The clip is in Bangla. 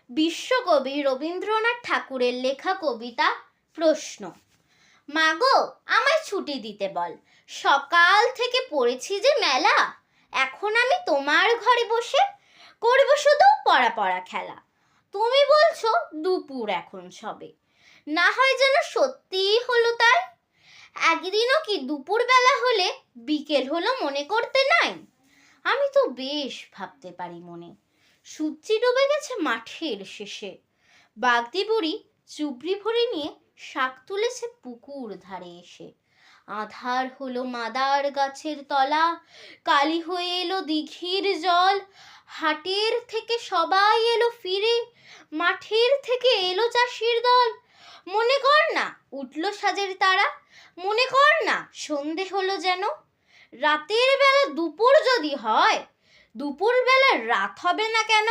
বিশ্বকবি রবীন্দ্রনাথ ঠাকুরের লেখা কবিতা প্রশ্ন। মাগো, আমায় ছুটি দিতে বল, সকাল থেকে পড়েছি যে মেলা। এখন আমি তোমার ঘরে বসে করব শুধু পড়া পড়া খেলা। তুমি বলছো দুপুর এখন সবে, না হয় যেন সত্যিই হলো তাই। একদিনও কি দুপুর বেলা হলে বিকেল হলো মনে করতে নাই? আমি তো বেশ ভাবতে পারি মনে, সূর্যি ডুবে গেছে মাঠের শেষে। বাগদি বুড়ি চুবড়ি ভরে নিয়ে শাক তুলেছে পুকুর ধারে এসে। আধার হলো মাদার গাছের তলা, কালি হয়ে এলো দিঘির জল। হাটের থেকে সবাই এলো ফিরে, মাঠের থেকে এলো চাষির দল। মনে কর না উঠলো সাজের তারা, মনে কর না সন্ধে হলো যেন। রাতের বেলা দুপুর যদি হয়, দুপুর বেলা রাত হবে না কেন?